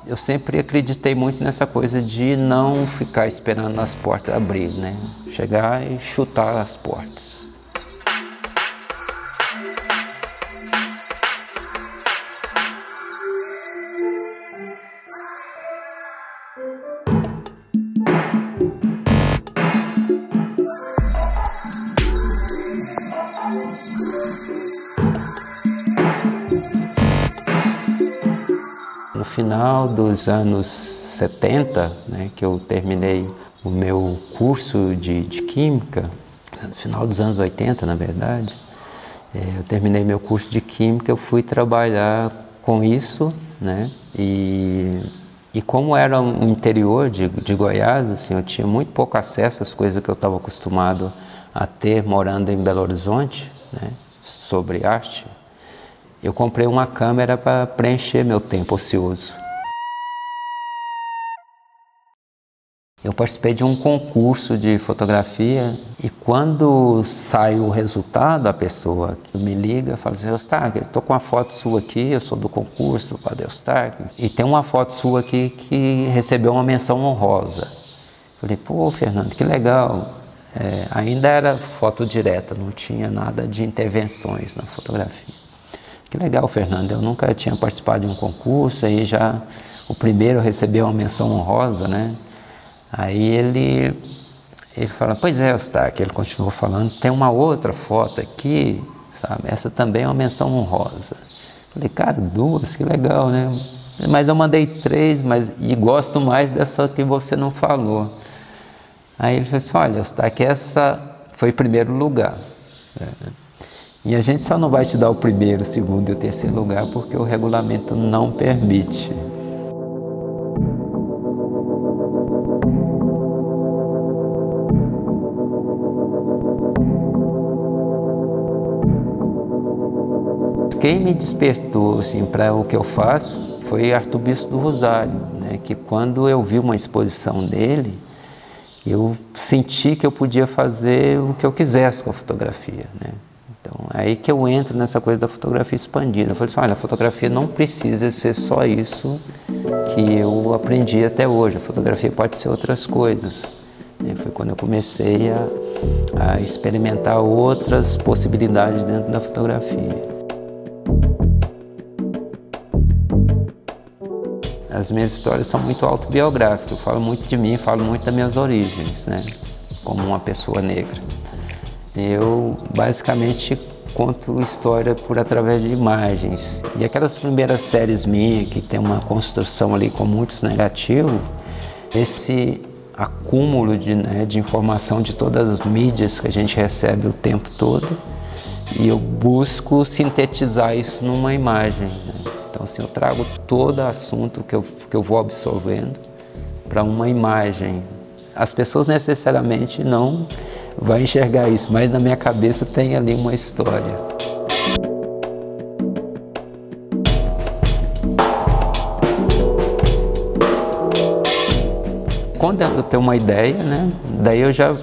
Eu sempre acreditei muito nessa coisa de não ficar esperando as portas abrir, né? Chegar e chutar as portas. No final dos anos 70, né, que eu terminei o meu curso de Química, no final dos anos 80, na verdade, eu terminei meu curso de Química, eu fui trabalhar com isso, né, e como era um interior de Goiás, assim, eu tinha muito pouco acesso às coisas que eu estava acostumado a ter morando em Belo Horizonte, né, sobre arte. Eu comprei uma câmera para preencher meu tempo ocioso. Eu participei de um concurso de fotografia e quando sai o resultado, a pessoa que me liga fala assim: Eustáquio, estou com uma foto sua aqui, eu sou do concurso para Eustáquio, e tem uma foto sua aqui que recebeu uma menção honrosa. Eu falei: pô, Fernando, que legal. Ainda era foto direta, não tinha nada de intervenções na fotografia. Que legal, Fernando, eu nunca tinha participado de um concurso, aí já o primeiro recebeu uma menção honrosa, né? Aí ele fala: pois é, Eustáquio, ele continuou falando, tem uma outra foto aqui, sabe? Essa também é uma menção honrosa. Falei: cara, duas, que legal, né? Mas eu mandei 3, e gosto mais dessa que você não falou. Aí ele falou assim: olha, Eustáquio, essa foi o primeiro lugar. E a gente só não vai te dar o primeiro, o segundo e o terceiro lugar porque o regulamento não permite. Quem me despertou assim, para o que eu faço foi Arthur Bispo do Rosário, né? Que quando eu vi uma exposição dele, eu senti que eu podia fazer o que eu quisesse com a fotografia, né? Então, é aí que eu entro nessa coisa da fotografia expandida. Eu falei assim: olha, a fotografia não precisa ser só isso que eu aprendi até hoje. A fotografia pode ser outras coisas. E foi quando eu comecei a experimentar outras possibilidades dentro da fotografia. As minhas histórias são muito autobiográficas. Eu falo muito de mim, falo muito das minhas origens, né? Como uma pessoa negra. Eu basicamente conto história através de imagens. E aquelas primeiras séries minhas, que tem uma construção ali com muitos negativos, esse acúmulo de informação de todas as mídias que a gente recebe o tempo todo, e eu busco sintetizar isso numa imagem, né? Então, assim, eu trago todo assunto que eu vou absorvendo para uma imagem. As pessoas necessariamente não vai enxergar isso, mas na minha cabeça tem ali uma história. Quando eu tenho uma ideia, né, daí eu já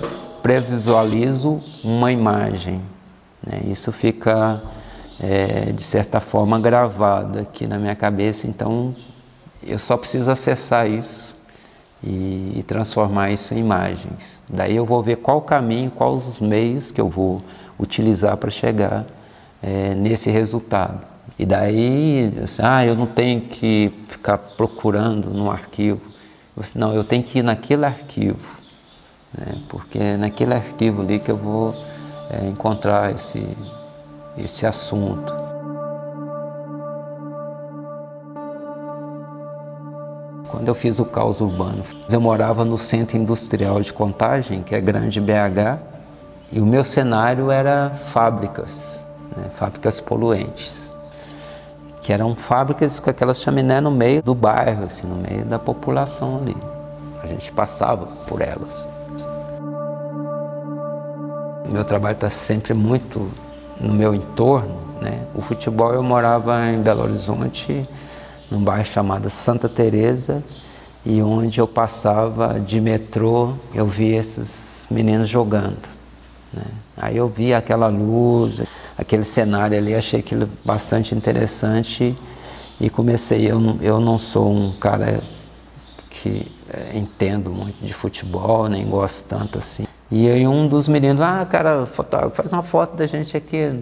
previsualizo uma imagem, né? Isso fica, de certa forma, gravado aqui na minha cabeça, então eu só preciso acessar isso e transformar isso em imagens. Daí eu vou ver qual o caminho, quais os meios que eu vou utilizar para chegar nesse resultado. E daí, assim, eu não tenho que ficar procurando no arquivo. Não, eu tenho que ir naquele arquivo, né? Porque é naquele arquivo ali que eu vou encontrar esse assunto. Quando eu fiz o Caos Urbano, eu morava no Centro Industrial de Contagem, que é grande BH, e o meu cenário era fábricas, né? Fábricas poluentes, que eram fábricas com aquelas chaminés no meio do bairro, assim, no meio da população ali. A gente passava por elas. O meu trabalho está sempre muito no meu entorno, né? O futebol, eu morava em Belo Horizonte, num bairro chamado Santa Teresa, e onde eu passava de metrô, eu via esses meninos jogando, né? Aí eu vi aquela luz, aquele cenário ali, achei aquilo bastante interessante e comecei. Eu não sou um cara que entendo muito de futebol, nem gosto tanto assim. E aí um dos meninos, cara, fotógrafo, faz uma foto da gente aqui.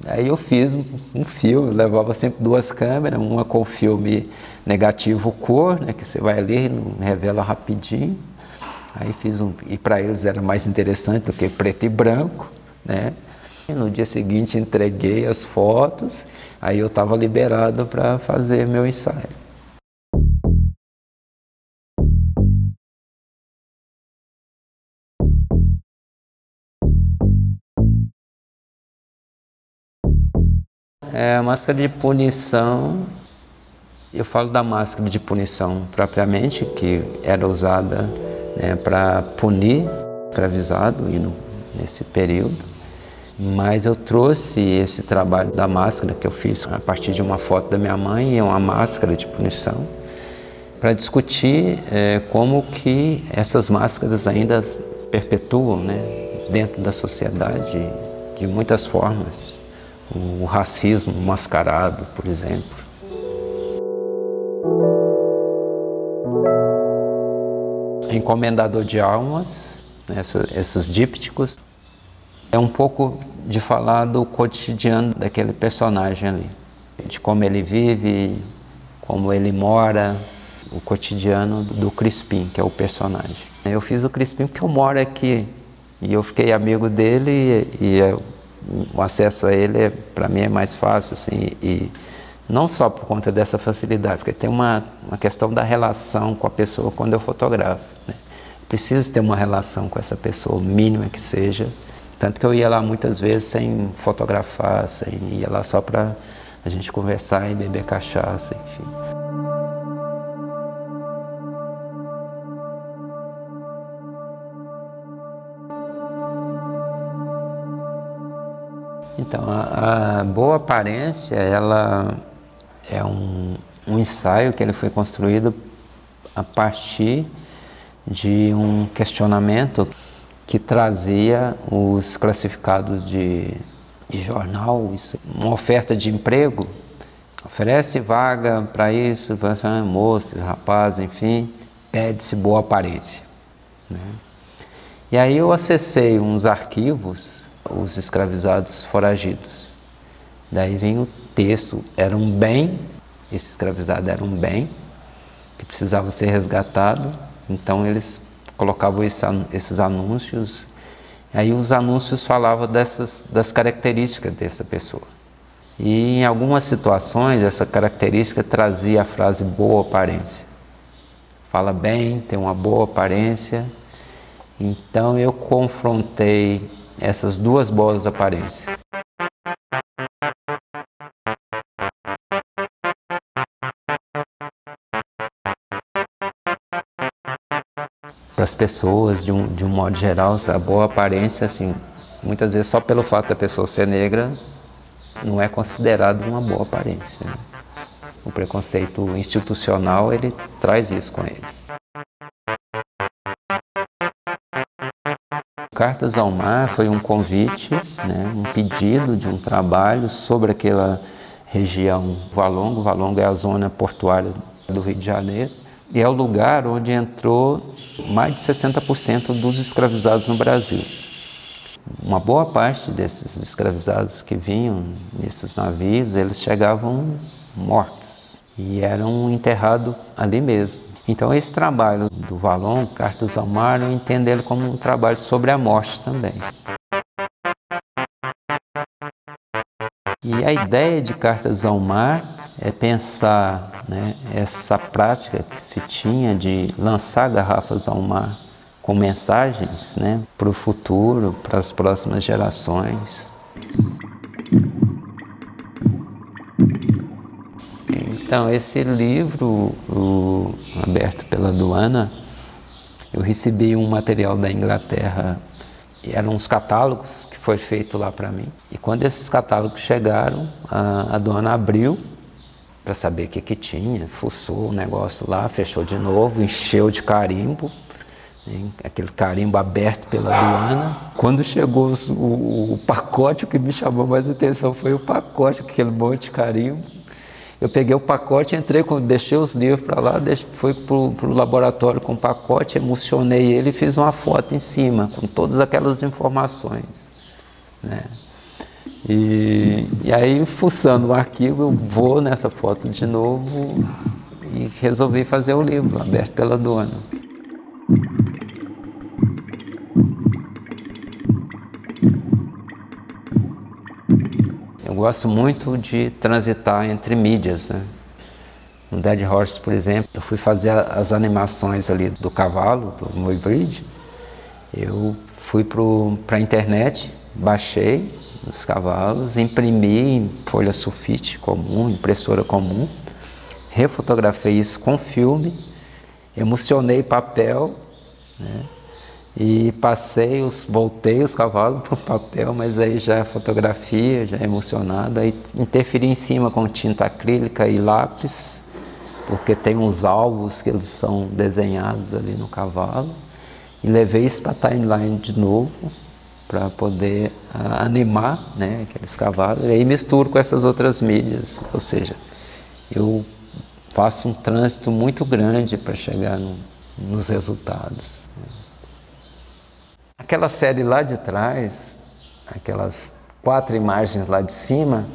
Aí eu fiz um filme, levava sempre duas câmeras, uma com filme negativo cor, né, que você vai ali e revela rapidinho. Aí fiz e para eles era mais interessante do que preto e branco, né? E no dia seguinte entreguei as fotos, aí eu estava liberado para fazer meu ensaio. A máscara de punição, eu falo da máscara de punição propriamente, que era usada, né, para punir escravizado nesse período, mas eu trouxe esse trabalho da máscara que eu fiz a partir de uma foto da minha mãe, é uma máscara de punição, para discutir como que essas máscaras ainda perpetuam, né, dentro da sociedade de muitas formas. O racismo mascarado, por exemplo. Encomendador de Almas, esses dípticos, é um pouco de falar do cotidiano daquele personagem ali, de como ele vive, como ele mora, o cotidiano do Crispim, que é o personagem. Eu fiz o Crispim porque eu moro aqui e eu fiquei amigo dele o acesso a ele, para mim, é mais fácil, assim, e não só por conta dessa facilidade, porque tem uma questão da relação com a pessoa quando eu fotografo, né? Preciso ter uma relação com essa pessoa, mínima que seja, tanto que eu ia lá muitas vezes sem fotografar, ia lá só para a gente conversar e beber cachaça, enfim. Então, a boa aparência, ela é um ensaio que ele foi construído a partir de um questionamento que trazia os classificados de jornal, uma oferta de emprego, oferece vaga para isso, moças, rapazes, enfim, pede-se boa aparência, né? E aí eu acessei uns arquivos, os escravizados foragidos. Daí vem o texto, era um bem, esse escravizado era um bem que precisava ser resgatado, então eles colocavam esses anúncios, aí os anúncios falavam das características dessa pessoa. E em algumas situações essa característica trazia a frase boa aparência. Fala bem, tem uma boa aparência. Então eu confrontei essas duas boas aparências. Para as pessoas, de um modo geral, a boa aparência, assim, muitas vezes só pelo fato da pessoa ser negra, não é considerado uma boa aparência, né? O preconceito institucional, ele traz isso com ele. Cartas ao Mar foi um convite, né, um pedido de um trabalho sobre aquela região Valongo. Valongo é a zona portuária do Rio de Janeiro e é o lugar onde entrou mais de 60% dos escravizados no Brasil. Uma boa parte desses escravizados que vinham nesses navios, eles chegavam mortos e eram enterrados ali mesmo. Então esse trabalho do Valon, Cartas ao Mar, eu entendo ele como um trabalho sobre a morte também. E a ideia de Cartas ao Mar é pensar, né, essa prática que se tinha de lançar garrafas ao mar com mensagens, né, para o futuro, para as próximas gerações. Então, esse livro, aberto pela aduana, eu recebi um material da Inglaterra E eram uns catálogos que foi feito lá para mim. E quando esses catálogos chegaram, a dona abriu para saber o que tinha, fuçou o negócio lá, fechou de novo, encheu de carimbo, né? Aquele carimbo aberto pela aduana. Quando chegou o pacote, o que me chamou mais atenção foi o pacote, aquele monte de carimbo. Eu peguei o pacote, deixei os livros para lá, fui para o laboratório com o pacote, emocionei ele e fiz uma foto em cima, com todas aquelas informações, né? E aí, fuçando o arquivo, eu vou nessa foto de novo e resolvi fazer o livro, aberto pela dona. Eu gosto muito de transitar entre mídias, né? No Dead Horse, por exemplo, eu fui fazer as animações ali do cavalo, do Muybridge. Eu fui para a internet, baixei os cavalos, imprimi em folha sulfite comum, impressora comum, refotografei isso com filme, emocionei papel, né? E voltei os cavalos para o papel, mas aí já é fotografia, já é emocionado, aí interferi em cima com tinta acrílica e lápis, porque tem uns alvos que eles são desenhados ali no cavalo, e levei isso para a timeline de novo, para poder animar, né, aqueles cavalos, e aí misturo com essas outras mídias, ou seja, eu faço um trânsito muito grande para chegar nos resultados. Aquela série lá de trás, aquelas 4 imagens lá de cima,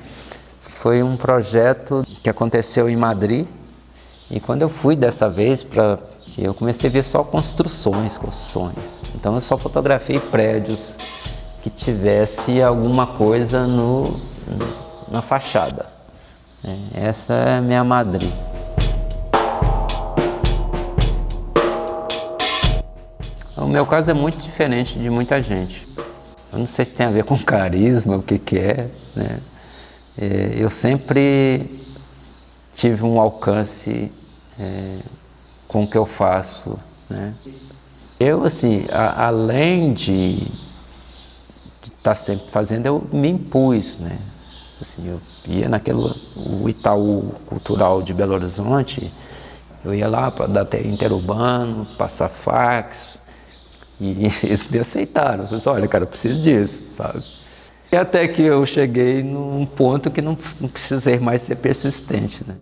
foi um projeto que aconteceu em Madrid. E quando eu fui dessa vez, eu comecei a ver só construções. Então eu só fotografei prédios que tivesse alguma coisa na fachada. Essa é a minha Madrid. O meu caso é muito diferente de muita gente. Eu não sei se tem a ver com carisma, o que é, né? Eu sempre tive um alcance com o que eu faço, né? Eu, assim, além de estar sempre fazendo, eu me impus, né? Assim, eu ia o Itaú Cultural de Belo Horizonte, eu ia lá para dar até interurbano, passar fax, e eles me aceitaram. Eu falei assim, olha, cara, eu preciso disso, sabe? E até que eu cheguei num ponto que não precisei mais ser persistente, né?